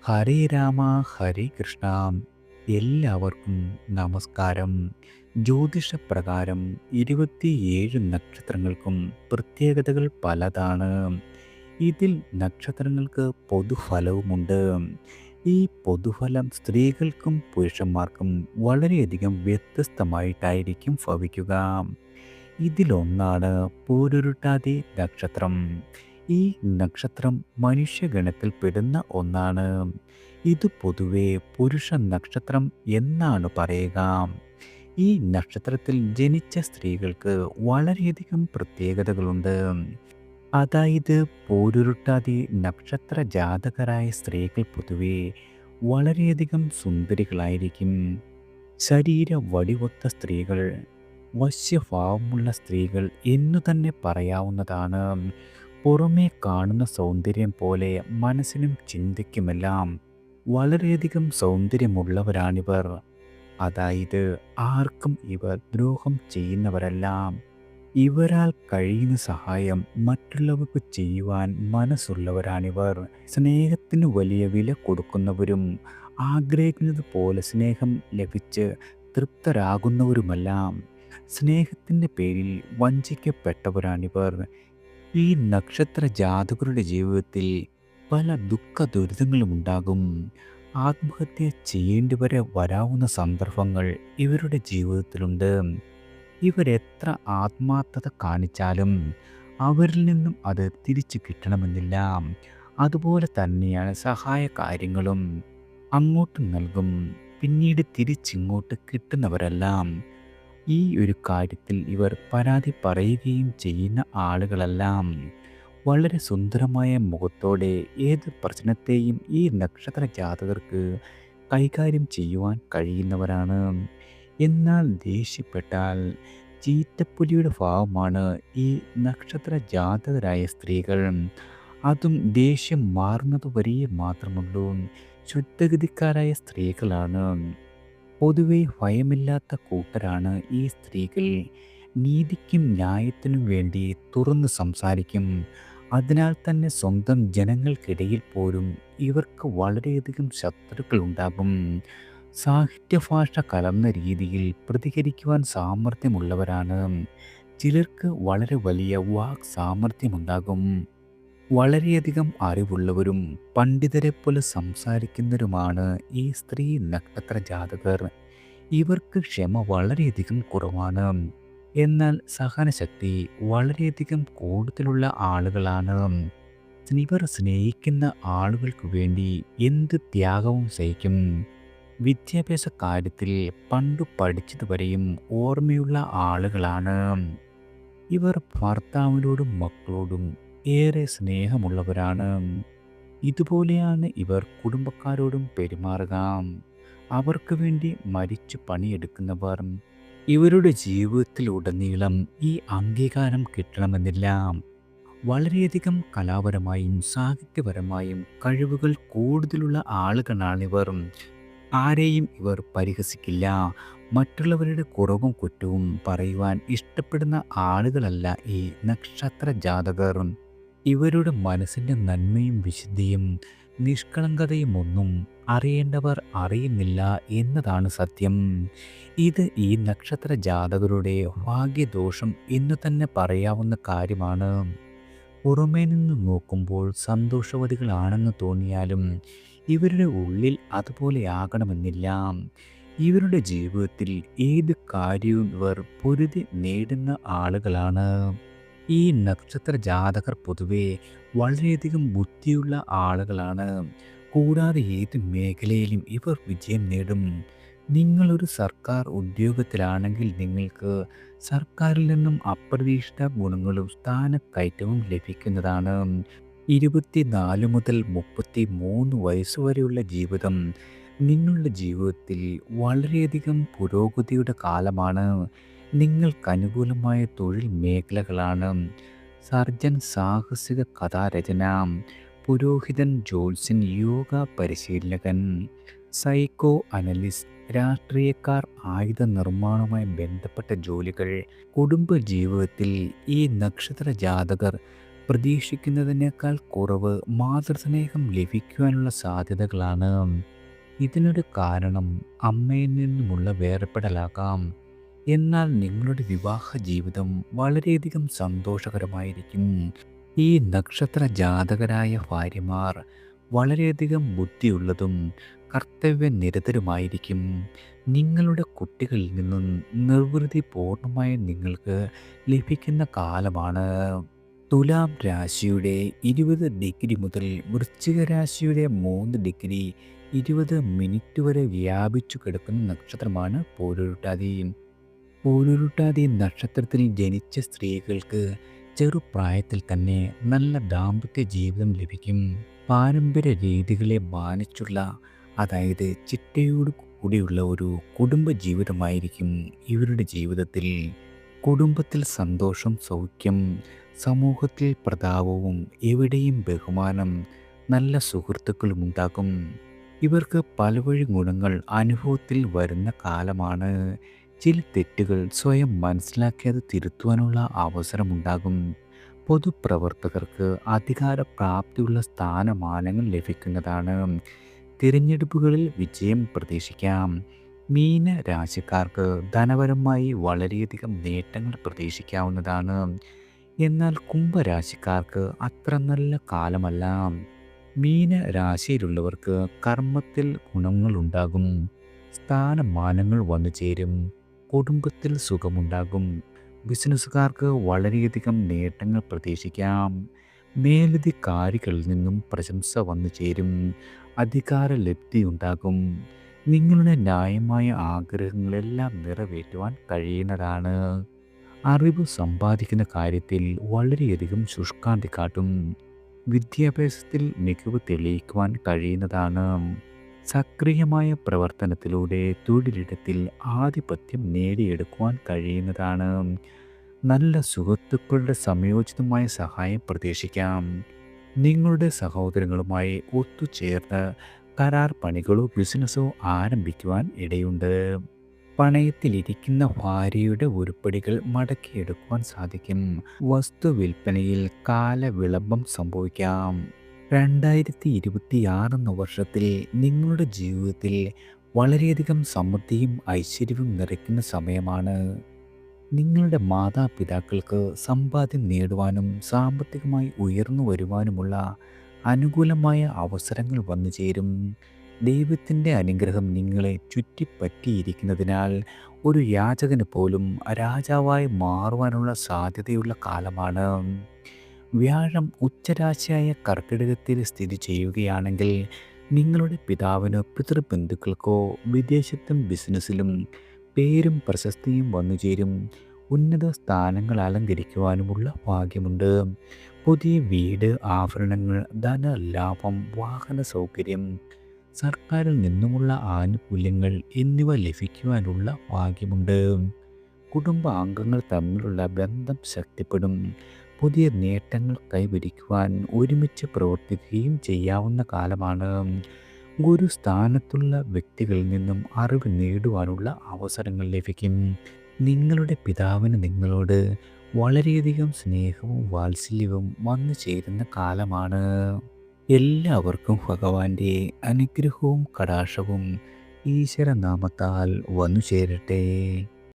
ഹരേ രാമ ഹരേ കൃഷ്ണ. എല്ലാവർക്കും നമസ്കാരം. ജ്യോതിഷപ്രകാരം 27 നക്ഷത്രങ്ങൾക്കും പ്രത്യേകതകൾ പലതാണ്. ഇതിൽ നക്ഷത്രങ്ങൾക്ക് പൊതുഫലവുമുണ്ട്. ഈ പൊതുഫലം സ്ത്രീകൾക്കും പുരുഷന്മാർക്കും വളരെയധികം വ്യത്യസ്തമായിട്ടായിരിക്കും ഭവിക്കുക. ഇതിലൊന്നാണ് പൂരുരുട്ടാതി നക്ഷത്രം. ഈ നക്ഷത്രം മനുഷ്യഗണത്തിൽ പെടുന്ന ഒന്നാണ്. ഇത് പൊതുവെ പുരുഷ നക്ഷത്രം എന്നാണ് പറയുക. ഈ നക്ഷത്രത്തിൽ ജനിച്ച സ്ത്രീകൾക്ക് വളരെയധികം പ്രത്യേകതകളുണ്ട്. അതായത് പൂരുരുട്ടാതി നക്ഷത്ര ജാതകരായ സ്ത്രീകൾ പൊതുവെ വളരെയധികം സുന്ദരികളായിരിക്കും. ശരീര വടിവൊത്ത സ്ത്രീകൾ, വശ്യഭാവമുള്ള സ്ത്രീകൾ എന്നു തന്നെ പറയാവുന്നതാണ്. പുറമേ കാണുന്ന സൗന്ദര്യം പോലെ മനസ്സിനും ചിന്തയ്ക്കുമെല്ലാം വളരെയധികം സൗന്ദര്യമുള്ളവരാണിവർ. അതായത് ആർക്കും ഇവർ ദ്രോഹം ചെയ്യുന്നവരല്ല. ഇവരാൽ കഴിയുന്ന സഹായം മറ്റുള്ളവർക്ക് ചെയ്യുവാൻ മനസ്സുള്ളവരാണിവർ. സ്നേഹത്തിന് വലിയ വില കൊടുക്കുന്നവരും ആഗ്രഹിക്കുന്നത് പോലെ സ്നേഹം ലഭിച്ച് തൃപ്തരാകുന്നവരുമല്ല. സ്നേഹത്തിൻ്റെ പേരിൽ വഞ്ചിക്കപ്പെട്ടവരാണിവർ. ഈ നക്ഷത്ര ജാതകരുടെ ജീവിതത്തിൽ പല ദുഃഖ ദുരിതങ്ങളും ഉണ്ടാകും. ആത്മഹത്യ ചെയ്യേണ്ടി വരെ വരാവുന്ന സന്ദർഭങ്ങൾ ഇവരുടെ ജീവിതത്തിലുണ്ട്. ഇവരെത്ര ആത്മാർത്ഥത കാണിച്ചാലും അവരിൽ നിന്നും അത് തിരിച്ചു കിട്ടണമെന്നില്ല. അതുപോലെ തന്നെയാണ് സഹായ കാര്യങ്ങളും. അങ്ങോട്ട് നൽകും, പിന്നീട് തിരിച്ചിങ്ങോട്ട് കിട്ടുന്നവരെല്ലാം. ഈ ഒരു കാര്യത്തിൽ ഇവർ പരാതി പറയുകയും ചെയ്യുന്ന ആളുകളെല്ലാം. വളരെ സുന്ദരമായ മുഖത്തോടെ ഏത് പ്രശ്നത്തെയും ഈ നക്ഷത്ര ജാതകർക്ക് കൈകാര്യം ചെയ്യുവാൻ കഴിയുന്നവരാണ്. എന്നാൽ ദേഷ്യപ്പെട്ടാൽ ചീറ്റപ്പുലിയുടെ ഭാവമാണ് ഈ നക്ഷത്ര ജാതകരായ സ്ത്രീകൾ. അതും ദേഷ്യം മാറുന്നത് വരെ മാത്രമുള്ളൂ. ശുദ്ധഗതിക്കാരായ സ്ത്രീകളാണ്. പൊതുവെ ഭയമില്ലാത്ത കൂട്ടരാണ് ഈ സ്ത്രീകൾ. നീതിക്കും ന്യായത്തിനും വേണ്ടി തുറന്ന് സംസാരിക്കും. അതിനാൽ തന്നെ സ്വന്തം ജനങ്ങൾക്കിടയിൽ പോലും ഇവർക്ക് വളരെയധികം ശത്രുക്കൾ ഉണ്ടാകും. സാഹിത്യഭാഷ കലർന്ന രീതിയിൽ പ്രതികരിക്കുവാൻ സാമർഥ്യമുള്ളവരാണ്. ചിലർക്ക് വളരെ വലിയ വാക് സാമർഥ്യമുണ്ടാകും. വളരെയധികം അറിവുള്ളവരും പണ്ഡിതരെ പോലെ സംസാരിക്കുന്നവരുമാണ് ഈ സ്ത്രീ നക്ഷത്ര ജാതകർ. ഇവർക്ക് ക്ഷമ വളരെയധികം കുറവാണ്. എന്നാൽ സഹനശക്തി വളരെയധികം കൂടുതലുള്ള ആളുകളാണ്. ഇവർ സ്നേഹിക്കുന്ന ആളുകൾക്ക് വേണ്ടി എന്ത് ത്യാഗവും സഹിക്കും. വിദ്യാഭ്യാസ കാര്യത്തിൽ പണ്ടു പഠിച്ചതുവരെയും ഓർമ്മയുള്ള ആളുകളാണ്. ഇവർ ഭർത്താവിനോടും മക്കളോടും ഏറെ സ്നേഹമുള്ളവരാണ്. ഇതുപോലെയാണ് ഇവർ കുടുംബക്കാരോടും പെരുമാറുക. അവർക്ക് വേണ്ടി മരിച്ചു പണിയെടുക്കുന്നവർ. ഇവരുടെ ജീവിതത്തിലുടനീളം ഈ അംഗീകാരം കിട്ടണമെന്നില്ല. വളരെയധികം കലാപരമായും സാഹിത്യപരമായും കഴിവുകൾ കൂടുതലുള്ള ആളുകളാണിവർ. ആരെയും ഇവർ പരിഹസിക്കില്ല. മറ്റുള്ളവരുടെ കുറവും കുറ്റവും പറയുവാൻ ഇഷ്ടപ്പെടുന്ന ആളുകളല്ല ഈ നക്ഷത്ര ജാതകർ. ഇവരുടെ മനസ്സിൻ്റെ നന്മയും വിശുദ്ധിയും നിഷ്കളങ്കതയും ഒന്നും അറിയേണ്ടവർ അറിയുന്നില്ല എന്നതാണ് സത്യം. ഇത് ഈ നക്ഷത്ര ജാതകരുടെ ഭാഗ്യദോഷം എന്നു തന്നെ പറയാവുന്ന കാര്യമാണ്. പുറമേ നിന്ന് നോക്കുമ്പോൾ സന്തോഷവതികളാണെന്ന് തോന്നിയാലും ഇവരുടെ ഉള്ളിൽ അതുപോലെ ആകണമെന്നില്ല. ഇവരുടെ ജീവിതത്തിൽ ഏത് കാര്യവും ഇവർ പൊരുതി നേടുന്ന ആളുകളാണ്. ഈ നക്ഷത്ര ജാതകർ പൊതുവെ വളരെയധികം ബുദ്ധിയുള്ള ആളുകളാണ്. കൂടാതെ ഏത് മേഖലയിലും ഇവർ വിജയം നേടും. നിങ്ങളൊരു സർക്കാർ ഉദ്യോഗത്തിലാണെങ്കിൽ നിങ്ങൾക്ക് സർക്കാരിൽ നിന്നും അപ്രതീക്ഷിത ഗുണങ്ങളും സ്ഥാനക്കയറ്റവും ലഭിക്കുന്നതാണ്. 24 മുതൽ 33 വയസ്സുവരെയുള്ള ജീവിതം നിങ്ങളുടെ ജീവിതത്തിൽ വളരെയധികം പുരോഗതിയുടെ കാലമാണ്. നിങ്ങൾക്കനുകൂലമായ തൊഴിൽ മേഖലകളാണ്. സർജൻ, സാഹസിക കഥാരചന, പുരോഹിതൻ, ജ്യോത്സ്യൻ, യോഗ പരിശീലകൻ, സൈക്കോ അനലിസ്റ്റ്, രാഷ്ട്രീയക്കാർ, ആയുധ നിർമ്മാണവുമായി ബന്ധപ്പെട്ട ജോലികൾ. കുടുംബ ജീവിതത്തിൽ ഈ നക്ഷത്ര ജാതകർ പ്രതീക്ഷിക്കുന്നതിനേക്കാൾ കുറവ് മാതൃസ്നേഹം ലഭിക്കുവാനുള്ള സാധ്യതകളാണ്. ഇതിനൊരു കാരണം അമ്മയിൽ നിന്നുമുള്ള വേർപെടലാകാം. എന്നാൽ നിങ്ങളുടെ വിവാഹ ജീവിതം വളരെയധികം സന്തോഷകരമായിരിക്കും. ഈ നക്ഷത്ര ജാതകരായ ഭാര്യമാർ വളരെയധികം ബുദ്ധിയുള്ളതും കർത്തവ്യനിരതരുമായിരിക്കും. നിങ്ങളുടെ കുട്ടികളിൽ നിന്നും നിർവൃതി പൂർണ്ണമായും നിങ്ങൾക്ക് ലഭിക്കുന്ന കാലമാണ്. തുലാം രാശിയുടെ 20 ഡിഗ്രി മുതൽ വൃശ്ചിക രാശിയുടെ 3 ഡിഗ്രി 20 മിനിറ്റ് വരെ വ്യാപിച്ചു കിടക്കുന്ന നക്ഷത്രമാണ് പൂരുരുട്ടാതി. പൂരുരുട്ടാതി നക്ഷത്രത്തിൽ ജനിച്ച സ്ത്രീകൾക്ക് ചെറുപ്രായത്തിൽ തന്നെ നല്ല ദാമ്പത്യ ജീവിതം ലഭിക്കും. പാരമ്പര്യ രീതികളെ മാനിച്ചുള്ള, അതായത് ചിട്ടയോട് കൂടിയുള്ള ഒരു കുടുംബ ജീവിതമായിരിക്കും ഇവരുടെ ജീവിതത്തിൽ. കുടുംബത്തിൽ സന്തോഷം, സൗഖ്യം, സമൂഹത്തിൽ പ്രതാപവും എവിടെയും ബഹുമാനം, നല്ല സുഹൃത്തുക്കളും ഉണ്ടാകും. ഇവർക്ക് പലവഴി ഗുണങ്ങൾ അനുഭവത്തിൽ വരുന്ന കാലമാണ്. ചില തെറ്റുകൾ സ്വയം മനസ്സിലാക്കിയത് തിരുത്തുവാനുള്ള അവസരമുണ്ടാകും. പൊതുപ്രവർത്തകർക്ക് അധികാര പ്രാപ്തിയുള്ള സ്ഥാനമാനങ്ങൾ ലഭിക്കുന്നതാണ്. തിരഞ്ഞെടുപ്പുകളിൽ വിജയം പ്രതീക്ഷിക്കാം. മീന രാശിക്കാർക്ക് ധനപരമായി വളരെയധികം നേട്ടങ്ങൾ പ്രതീക്ഷിക്കാവുന്നതാണ്. എന്നാൽ കുംഭരാശിക്കാർക്ക് അത്ര നല്ല കാലമല്ല. മീന രാശിയിലുള്ളവർക്ക് കർമ്മത്തിൽ ഗുണങ്ങളുണ്ടാകും. സ്ഥാനമാനങ്ങൾ വന്നു ചേരും. കുടുംബത്തിൽ സുഖമുണ്ടാകും. ബിസിനസ്സുകാർക്ക് വളരെയധികം നേട്ടങ്ങൾ പ്രതീക്ഷിക്കാം. മേലധികാരികളിൽ നിന്നും പ്രശംസ വന്നു ചേരും. അധികാര ലബ്ധി ഉണ്ടാകും. നിങ്ങളുടെ ന്യായമായ ആഗ്രഹങ്ങളെല്ലാം നിറവേറ്റുവാൻ കഴിയുന്നതാണ്. അറിവ് സമ്പാദിക്കുന്ന കാര്യത്തിൽ വളരെയധികം ശുഷ്കാന്തി കാട്ടും. വിദ്യാഭ്യാസത്തിൽ മികവ് തെളിയിക്കുവാൻ കഴിയുന്നതാണ്. സക്രിയമായ പ്രവർത്തനത്തിലൂടെ തൊഴിലിടത്തിൽ ആധിപത്യം നേടിയെടുക്കുവാൻ കഴിയുന്നതാണ്. നല്ല സുഹൃത്തുക്കളുടെ സമയോചിതമായ സഹായം പ്രതീക്ഷിക്കാം. നിങ്ങളുടെ സഹോദരങ്ങളുമായി ഒത്തുചേർന്ന് കരാർ പണികളോ ബിസിനസ്സോ ആരംഭിക്കുവാൻ ഇടയുണ്ട്. പണയത്തിലിരിക്കുന്ന ഭാര്യയുടെ ഉരുപ്പടികൾ മടക്കിയെടുക്കുവാൻ സാധിക്കും. വസ്തു വിൽപ്പനയിൽ കാലവിളംബം സംഭവിക്കാം. 2026 എന്ന വർഷത്തിൽ നിങ്ങളുടെ ജീവിതത്തിൽ വളരെയധികം സമൃദ്ധിയും ഐശ്വര്യവും നിറയ്ക്കുന്ന സമയമാണ്. നിങ്ങളുടെ മാതാപിതാക്കൾക്ക് സമ്പാദ്യം നേടുവാനും സാമ്പത്തികമായി ഉയർന്നു വരുവാനുമുള്ള അനുകൂലമായ അവസരങ്ങൾ വന്നു ചേരും. ദൈവത്തിൻ്റെ അനുഗ്രഹം നിങ്ങളെ ചുറ്റിപ്പറ്റിയിരിക്കുന്നതിനാൽ ഒരു യാചകന് പോലും രാജാവായി മാറുവാനുള്ള സാധ്യതയുള്ള കാലമാണ്. വ്യാഴം ഉച്ചരാശിയായ കർക്കിടകത്തിൽ സ്ഥിതി ചെയ്യുകയാണെങ്കിൽ നിങ്ങളുടെ പിതാവിനോ പിതൃബന്ധുക്കൾക്കോ വിദേശത്തും ബിസിനസ്സിലും പേരും പ്രശസ്തിയും വന്നുചേരും. ഉന്നത സ്ഥാനങ്ങൾ അലങ്കരിക്കുവാനുമുള്ള ഭാഗ്യമുണ്ട്. പുതിയ വീട്, ആഭരണങ്ങൾ, ധനലാഭം, വാഹന സൗകര്യം, സർക്കാരിൽ നിന്നുമുള്ള ആനുകൂല്യങ്ങൾ എന്നിവ ലഭിക്കുവാനുള്ള ഭാഗ്യമുണ്ട്. കുടുംബാംഗങ്ങൾ തമ്മിലുള്ള ബന്ധം ശക്തിപ്പെടും. പുതിയ നേട്ടങ്ങൾ കൈവരിക്കുവാൻ ഒരുമിച്ച് പ്രവർത്തിക്കുകയും ചെയ്യാവുന്ന കാലമാണ്. ഗുരുസ്ഥാനത്തുള്ള വ്യക്തികളിൽ നിന്നും അറിവ് നേടുവാനുള്ള അവസരങ്ങൾ ലഭിക്കും. നിങ്ങളുടെ പിതാവിന് നിങ്ങളോട് വളരെയധികം സ്നേഹവും വാത്സല്യവും വന്നു ചേരുന്ന കാലമാണ്. എല്ലാവർക്കും ഭഗവാന്റെ അനുഗ്രഹവും കടാക്ഷവും ഈശ്വരനാമത്താൽ വന്നു ചേരട്ടെ.